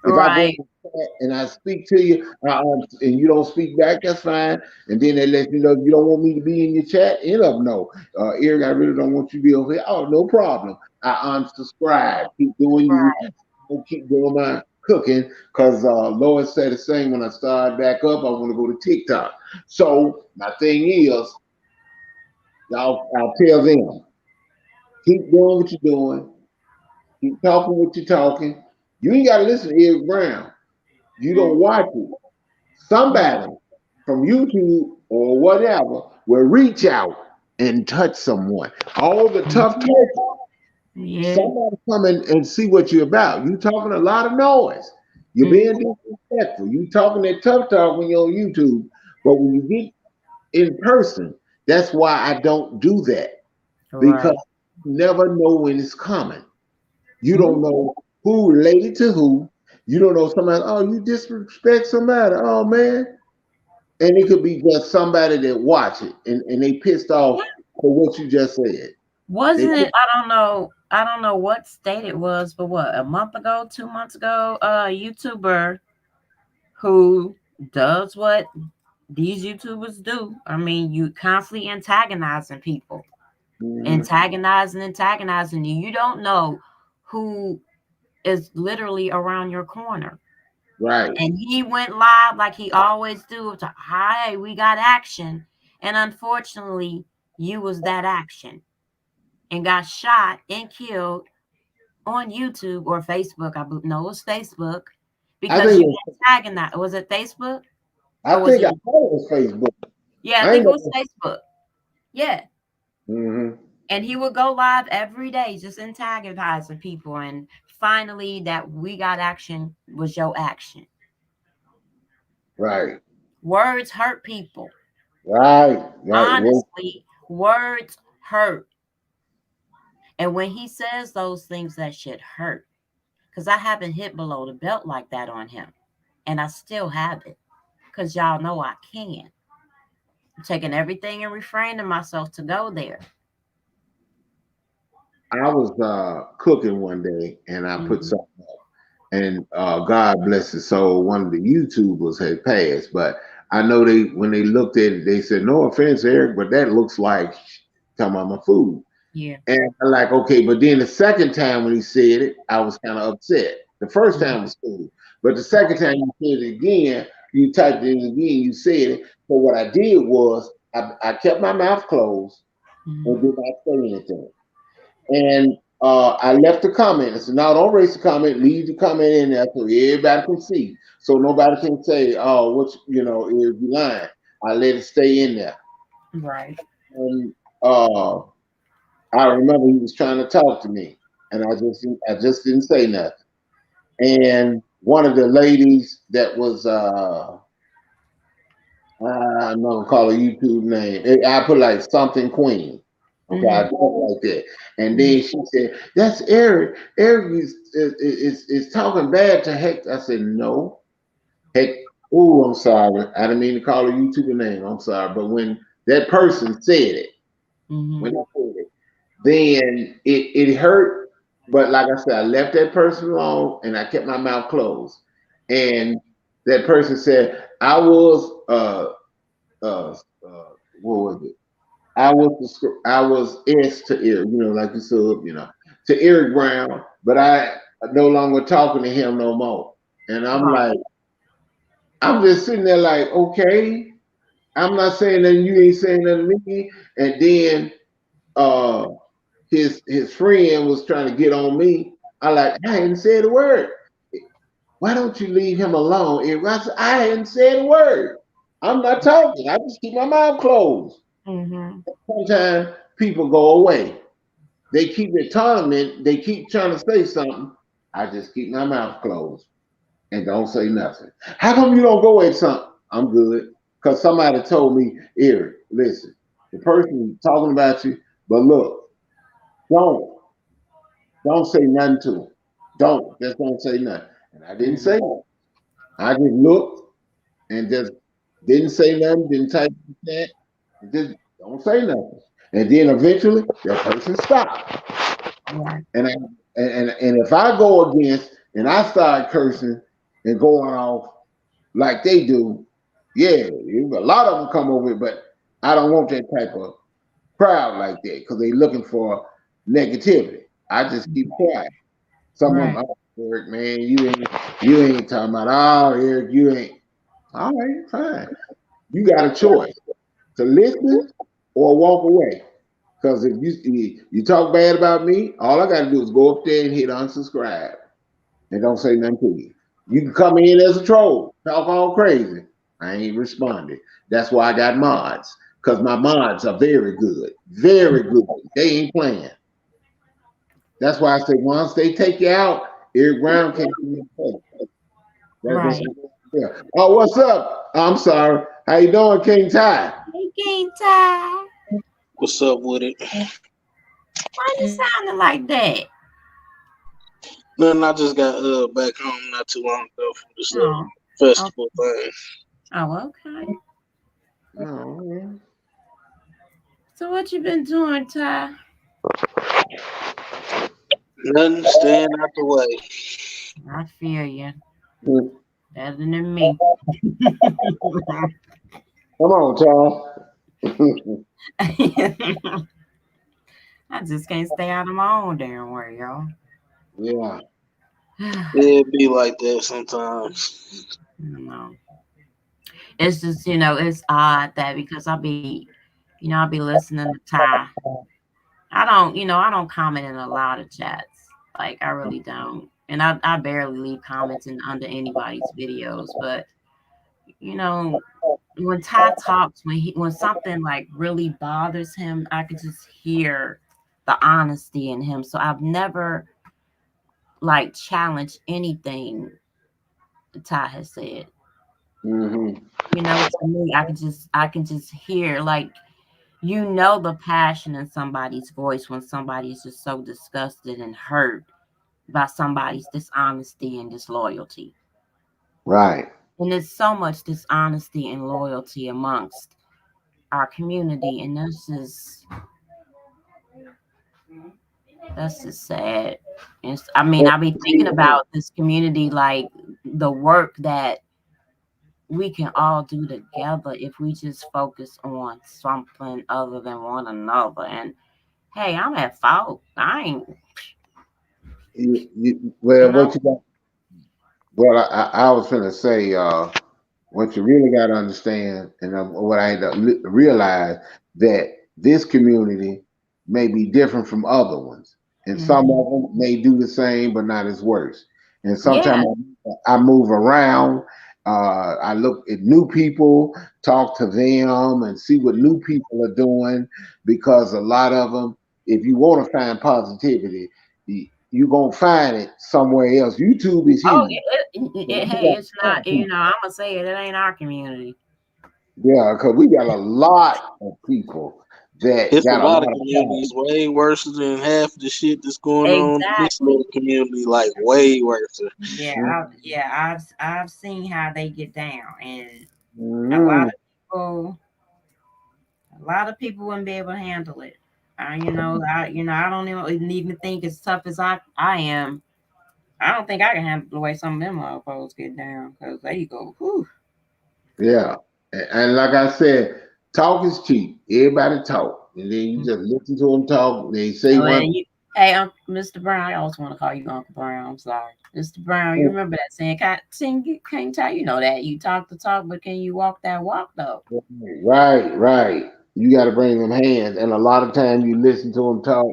If I go Right. in the chat and I speak to you, and you don't speak back, that's fine. And then they let you know if you don't want me to be in your chat. End up no, Eric, I really don't want you to be over here. Oh, no problem. I unsubscribe. Keep doing you. Right. I'll keep doing my cooking because Lois said the same. When I start back up, I want to go to TikTok. So my thing is, I'll tell them keep doing what you're doing. Keep talking what you're talking. You ain't got to listen to Eric Brown. You don't Mm. watch it. Somebody from YouTube or whatever will reach out and touch someone. All the tough Mm. talk, Yeah. somebody come in and see what you're about. You talking a lot of noise. You're Mm. being disrespectful. You talking that tough talk when you're on YouTube, but when you get in person, that's why I don't do that. because Right. you never know when it's coming. You Mhm. don't know who related to who. You don't know somebody. Oh, you disrespect somebody. Oh man, and it could be just somebody that watch it and they pissed off for what you just said. They Wasn't it? I don't know. I don't know what state it was, but what, a month ago, 2 months ago, a YouTuber who does what these YouTubers do. I mean, you constantly antagonizing people, Mhm. antagonizing you. You don't know who is literally around your corner. Right. And he went live like he always do to, hi, we got action. And unfortunately, you was that action and got shot and killed on YouTube or Facebook. I believe, no, it was Facebook I because think you it, antagonized. Was it Facebook I or was think I it? thought it was Facebook. Yeah, I I think ain't it was know. Facebook. Yeah. Hmm. And he would go live every day just antagonizing people. And finally, that we got action was your action. Right. Words hurt people. Right. Right. Well, Honestly, words hurt. And when he says those things, that shit hurt. Because I haven't hit below the belt like that on him. And I still have it. Because y'all know I can. I'm taking everything and refraining myself to go there. I was cooking one day and I put Mhm. something up, and God bless his soul, one of the YouTubers had passed, but I know they when they looked at it, they said, "No offense, Eric, but that looks like talking about my food." Yeah. And I'm like, okay, but then the second time when he said it, I was kind of upset. The first Mhm. time was cool, but the second time you said it again, you typed it in again, you said it. So what I did was I kept my mouth closed and Mhm. did not say anything. And I left a comment. I said, no, don't erase the comment. Leave the comment in there so everybody can see. So nobody can say, oh, what, if you lying. I let it stay in there. Right. And uh, I remember he was trying to talk to me, and I just didn't say nothing. And one of the ladies that was I'm not gonna call her YouTube name. I put like something Queen. Okay, I Mhm. put it like that. And Mhm. then she said, "That's Eric. Eric is talking bad to Heck." I said, "No, Heck. Oh, I'm sorry. I didn't mean to call her YouTuber name. I'm sorry. But when that person said it, when Mhm. I said it, then it hurt. But like I said, I left that person alone and I kept my mouth closed. And that person said, I was uh, uh, what was it? I was S to Eric, like you said, to Eric Brown, but I no longer talking to him no more. And Right. I'm just sitting there like, okay, I'm not saying that you ain't saying nothing to me. And then uh his friend was trying to get on me. I hadn't said a word. Why don't you leave him alone? Eric? I hadn't said a word. I'm not talking. I just keep my mouth closed. Mhm. Sometimes people go away. They keep it tournament. They keep trying to say something. I just keep my mouth closed and don't say nothing. How come you don't go at something? I'm good. Because somebody told me, Eric, listen, the person talking about you, but look, don't, don't say nothing to him. Just don't say nothing. And I didn't say Mhm. nothing. I just looked and just didn't say nothing, didn't type that, and just don't say nothing. And then eventually that person stopped. Right. And I, and if I go against and I start cursing and going off like they do, yeah, a lot of them come over, but I don't want that type of crowd like that because they looking for negativity. I just keep quiet. Some of them, Right. oh, Eric, man, you ain't talking about, oh, Eric, you ain't. All right, fine. You got a choice to listen or walk away. Because if you talk bad about me, all I got to do is go up there and hit unsubscribe and don't say nothing to you. You can come in as a troll, talk all crazy. I ain't responding. That's why I got mods. Because my mods are very good. Very good. They ain't playing. That's why I say once they take you out, Eric Brown can't be in that's Right. yeah. Oh, what's up? I'm sorry. How you doing, King Ty? Hey, King Ty. What's up with it? Why you sounding like that? Then I just got back home not too long ago from this Oh, okay. festival thing. Oh, okay. No. So what you been doing, Ty? Nothing, staying out the way. I feel you. Come Better than me. on, Charles. I just can't stay out of my own damn way, y'all. Yeah. Yeah, it be like that sometimes. No. It's just, it's odd that because I'll be listening to Ty. I don't comment in a lot of chats. Like I really don't. And I barely leave comments in under anybody's videos. But you know, when Ty talks, when something like really bothers him, I could just hear the honesty in him. So I've never like challenged anything Ty has said. Hmm. To me, I can just hear like the passion in somebody's voice when somebody's just so disgusted and hurt by somebody's dishonesty and disloyalty. Right. And there's so much dishonesty and loyalty amongst our community, and that's just sad. I've been thinking about this community, like the work that we can all do together if we just focus on something other than one another. And hey, I'm at fault. I ain't, you Well, know. what you got? Well, I was gonna say, what you really got to understand, and what I realized that this community may be different from other ones, and some Mhm. of them may do the same, but not as worse. And sometimes Yeah. I move around. I look at new people, talk to them, and see what new people are doing. Because a lot of them, if you want to find positivity, you're gonna find it somewhere else. YouTube is Oh, huge. hey, it's not. I'm gonna say it. It ain't our community. Yeah, because we got a lot of people that It's a got a lot of lot of communities talent. way worse than half the shit that's going on in this Exactly. little community. Like way worse. Yeah, I've seen how they get down, and a lot Mm-hmm. of people, a lot of people wouldn't be able to handle it. I don't even think as tough as I am. I don't think I can handle the way some of them motherfuckers get down because they go, whew. Yeah. And like I said, talk is cheap. Everybody talk. And then you just listen to them talk. They say Oh, one and hey, Mr. Brown. I always want to call you Uncle Brown. I'm sorry, Mr. Brown. You thing. remember that saying? Can't tell you know that you talk the talk, but can you walk that walk though? Right, right. You got to bring them hands. And a lot of time you listen to them talk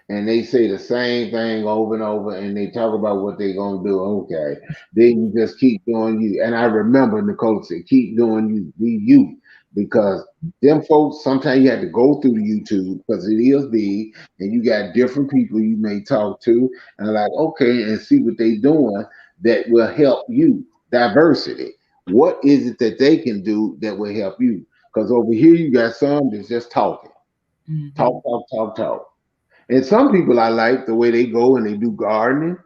and they say the same thing over and over and they talk about what they're going to do. Okay. Then you just keep doing you. And I remember Nicole said, keep doing you, be you. Because them folks, sometimes you have to go through YouTube because it is big and you got different people you may talk to and like, okay, and see what they doing that will help you. Diversity. What is it that they can do that will help you? Because over here you got some that's just talking, Hmm. talk, talk, talk, talk. And some people I like the way they go and they do gardening,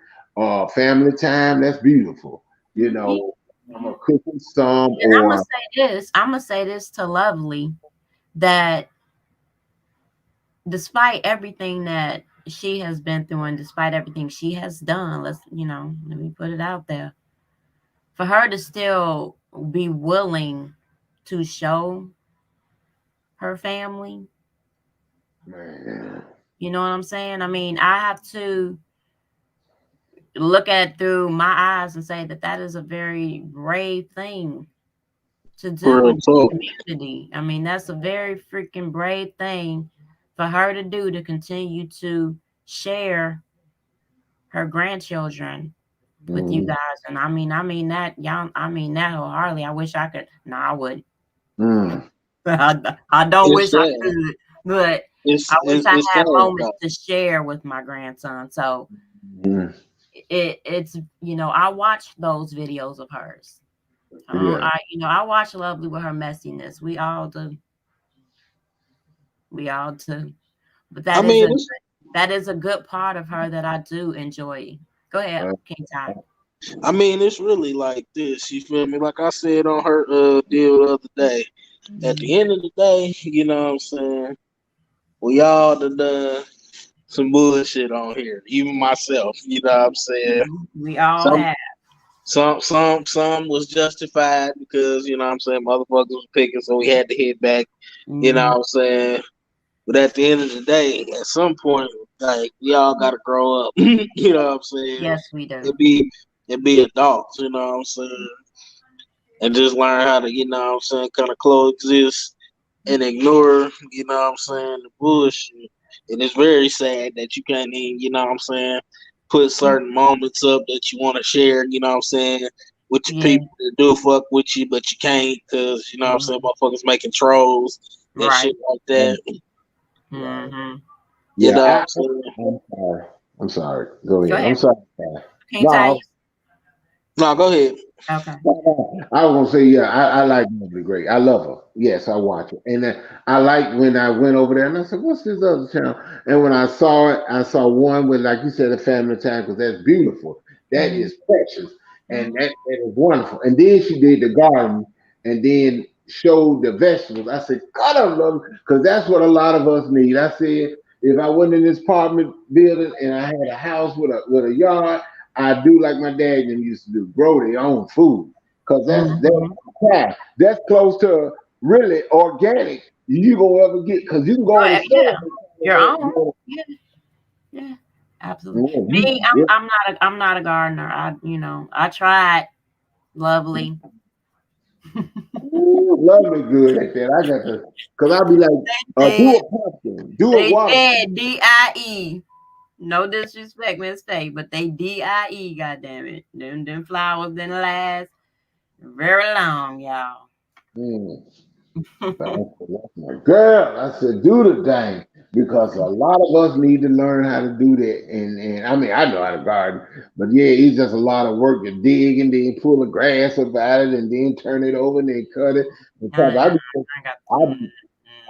family time. That's beautiful. You Yeah. know, I'm a cooking some And I'm gonna or say this. I'm gonna say this to Lovely that despite everything that she has been through and despite everything she has done, let me put it out there. For her to still be willing to show her family, man. you know what I'm saying? I mean, I have to look at through my eyes and say that that is a very brave thing to do Real in this talk. community. I mean, that's a very freaking brave thing for her to do to continue to share her grandchildren with you Mm, guys. And I mean that y'all. I mean that wholeheartedly. I wish I could. No, I would. mm, I don't It's wish I sad. could, but I It's wish it's, I it's had sad moments though. to share with my grandson. So mm, it's I watch those videos of hers. yeah. I watch Lovely with her messiness. We all do. We all do. But I that mean, isn't. That is a good part of her that I do enjoy. Go ahead, Uh, King Ty. I mean, it's really like this. You feel me? Like I said on her deal the other day. At the end of the day, you know what I'm saying? We all done some bullshit on here. Even myself, you know what I'm saying? We all Some have. some was justified because, you know what I'm saying, motherfuckers was picking, so we had to hit back, you know Mhm. what I'm saying? But at the end of the day, at some point, like we all gotta grow up. You know what I'm saying? Yes, we do. It be it be adults, you know what I'm saying? And just learn how to, you know what I'm saying, kind of coexist and ignore, you know what I'm saying, the bullshit. And it's very sad that you can't even, you know what I'm saying, put certain moments up that you want to share, you know what I'm saying, with your Yeah. people that do fuck with you, but you can't because, you know what I'm saying, Mhm. motherfuckers making trolls and Right. shit like right. that. Hmm. You Yeah, know what I'm saying? I'm sorry. I'm sorry. Go Go ahead. I'm ahead, sorry. King Ty. No, No, go ahead. Okay. I was gonna say, yeah, I like Movie Great. I love her. Yes, I watch it, and I like when I went over there and I said, "What's this other channel?" And when I saw it, I saw one with, like you said, a family time because that's beautiful. That Hmm. is precious, and Hmm. that is wonderful. And then she did the garden, and then showed the vegetables. I said, "God, I love it," because that's what a lot of us need. I said, if I wasn't in this apartment building and I had a house with a yard. I do like my dad and them used to do, grow their own food. Cause Hmm. that's close to really organic you gonna ever get. Cause you can go in the Yeah, store. your own. Yeah, yeah, absolutely. Me, Yeah, I'm not a gardener. I tried. Lovely. ooh, love me good like that. I got to, cause I'll be like, do They a pumpkin, do a they watermelon. said DIE. No disrespect, Miss Faye, but they DIE. Goddamn it, them flowers didn't last very long, y'all. Mm. That's my girl. I said, do the thing because a lot of us need to learn how to do that. And I mean, I know how to garden, but yeah, it's just a lot of work to dig and then pull the grass up out it and then turn it over and then cut it. Because I, I got.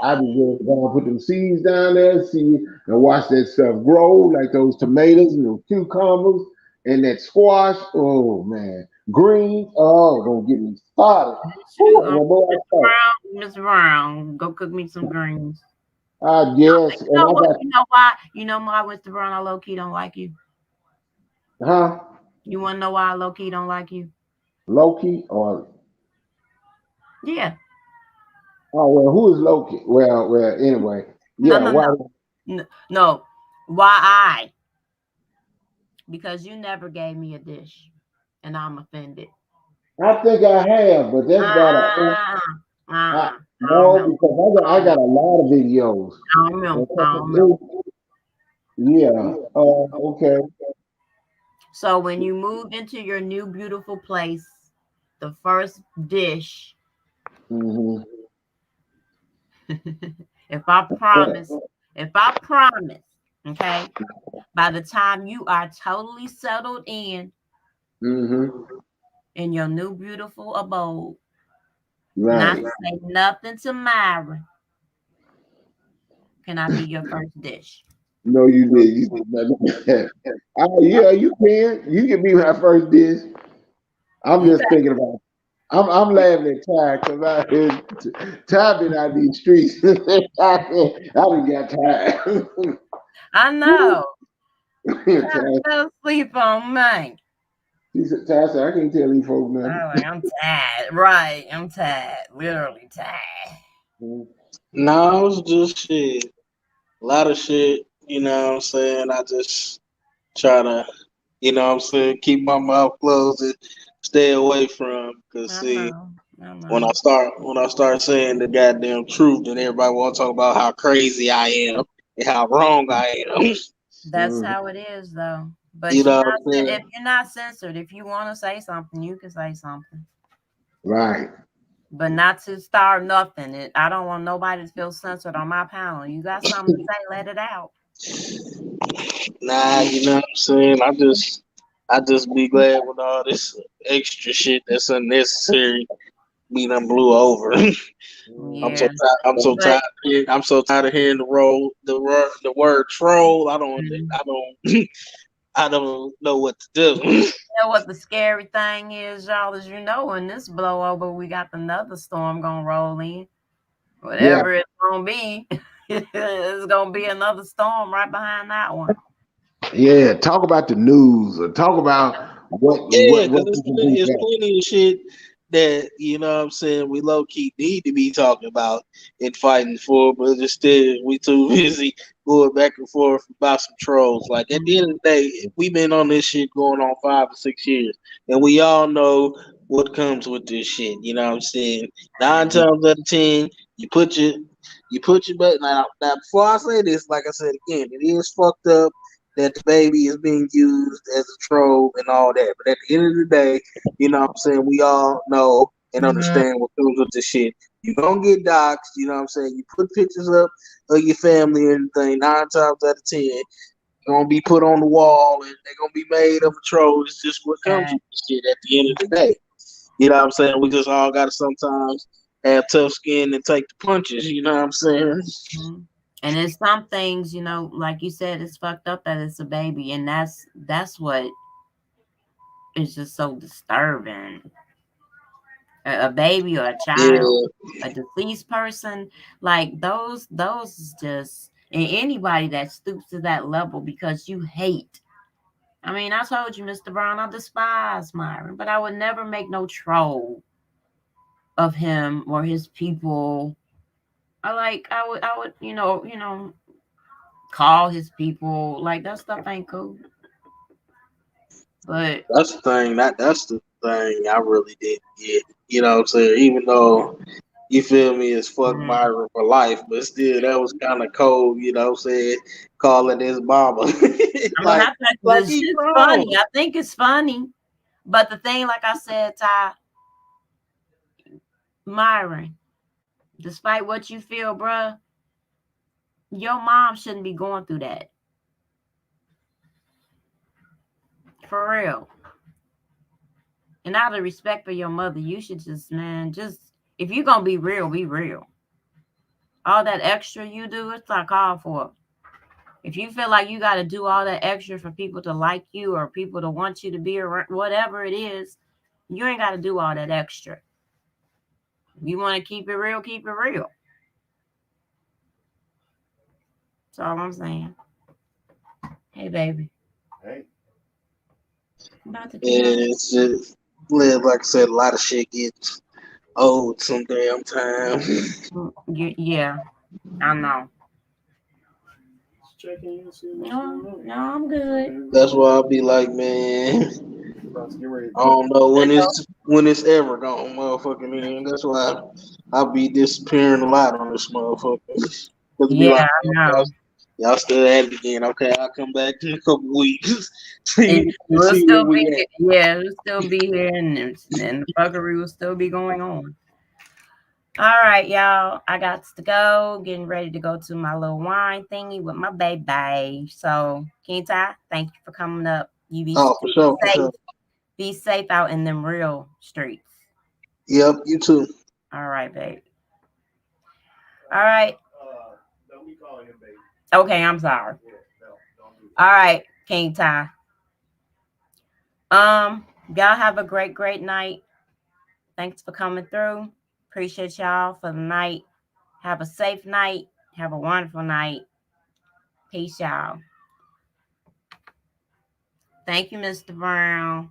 I be just gonna put them seeds down there, see, and watch that stuff grow, like those tomatoes and those cucumbers and that squash. Oh man, greens. Oh, gonna get me started. Shoot, Ooh, and boy, I Mr. thought, Brown, Miss Brown, go cook me some greens. I guess, You and know I what? got, You know why? You know why Mr. Brown, I low key don't like you. huh? You want to know why I low key don't like you? Loki or Yeah. oh well, who is Loki? Well, anyway, No, yeah. no, Why? no, no. Why I? Because you never gave me a dish, and I'm offended. I think I have, but that's about a. Uh-uh. I, I don't no, remember. because I got a lot of videos. I don't remember. I don't remember. Yeah. Okay. So when you move into your new beautiful place, the first dish, Mm-hmm. if I promise, if I promise, okay, by the time you are totally settled Mm-hmm. in your new beautiful abode, not Right. to say nothing to Myra, can I be your first dish? No, you did. You said nothing. Oh yeah, you can. You can be my first dish. I'm just Okay. thinking about. I'm laughing at Ty because I heard Ty been out these streets. I done got tired. I know. Ty Ty, fell asleep on me. she said, Ty said, I can't tell these folks I'm nothing. like, I'm tired. Right. I'm tired. Literally tired. No, it's just shit. A lot of shit, you know what I'm saying? I just try to, you know what I'm saying, keep my mouth closed and stay away from. Cause I see, know. I when know. I start saying the goddamn truth, then everybody want to talk about how crazy I am and how wrong I am. That's Mhm. how it is, though. But You you're know what not. I'm saying? If you're not censored, if you want to say something, you can say something. Right. But not to start nothing. I don't want nobody to feel censored on my panel. You got something to say, let it out. Nah, you know what I'm saying? I just be glad with all this extra shit that's unnecessary. we done blew over. I'm so Yeah. tired. But I'm so tired of hearing the word troll. mm, I don't know what to do. you know what the scary thing is, y'all, is when this blow over, we got another storm gonna roll in. Yeah, Whatever it's gonna be, it's gonna be another storm right behind that one. yeah. Talk about the news or talk about Yeah, because what we can do it's better. plenty of shit that, you know what I'm saying, we low key need to be talking about and fighting for, but instead we too busy going back and forth about some trolls. Like at the end of the day, we've been on this shit going on 5 or 6 years, and we all know what comes with this shit. You know what I'm saying? 9 times out of 10, you put your butt now. Before I say this, like I said again, it is fucked up that the baby is being used as a troll and all that. But at the end of the day, you know what I'm saying, we all know and Mhm. understand what comes with this shit. You're gonna get doxxed, you know what I'm saying? You put pictures up of your family and everything, 9 times out of 10, you're gonna be put on the wall and they're gonna be made of a troll. It's just what comes Okay. with this shit at the end of the day. You know what I'm saying? We just all gotta sometimes have tough skin and take the punches, you know what I'm saying? Mhm. And it's some things, like you said, it's fucked up that it's a baby, and that's what is just so disturbing. A baby or a child, Yeah, a deceased person, like those is just, and anybody that stoops to that level because you hate. I mean, I told you, Mr. Brown, I despise Myron, but I would never make no troll of him or his people. I would, call his people. Like that stuff ain't cool. But that's the thing. That's the thing I really didn't get. You know what I'm saying? Even though you feel me, it's fuck mhm, Myron for life, but still that was kind of cold, you know what I'm saying? Calling his mama. I mean, like I think like this he shit's funny. grown. I think it's funny. But the thing, like I said, Ty, Myron, despite what you feel, bruh, your mom shouldn't be going through that. For real. And out of respect for your mother, you should just, man, just, if you're going to be real, be real. All that extra you do, it's not called for. If you feel like you got to do all that extra for people to like you or people to want you to be around, whatever it is, you ain't got to do all that extra. If you want to keep it real, keep it real. That's all I'm saying. Hey, baby. Hey. I'm about to get And on. it's just like I said, a lot of shit gets old some damn time. Yeah, I know. No, no, I'm good. That's why I'll be like, man, I You don't know good though? when it's ever gonna motherfucking end. That's why I'll be disappearing a lot on this motherfucker. Cause it be Yeah, like, I oh, know. y'all still at it again. Okay, I'll come back in a couple weeks. And see we'll see where still be we here. at. Yeah, we'll still be here, and the fuckery will still be going on. All right, y'all. I got to go. Getting ready to go to my little wine thingy with my baby. So, Kintai, thank you for coming up. You be Oh, for sure, for safe. sure. Be safe out in them real streets. Yep, you too. All right, babe. All right. Okay, I'm sorry. All right, King Ty. Y'all have a great, great night. Thanks for coming through. Appreciate y'all for the night. Have a safe night. Have a wonderful night. Peace, y'all. Thank you, Mr. Brown.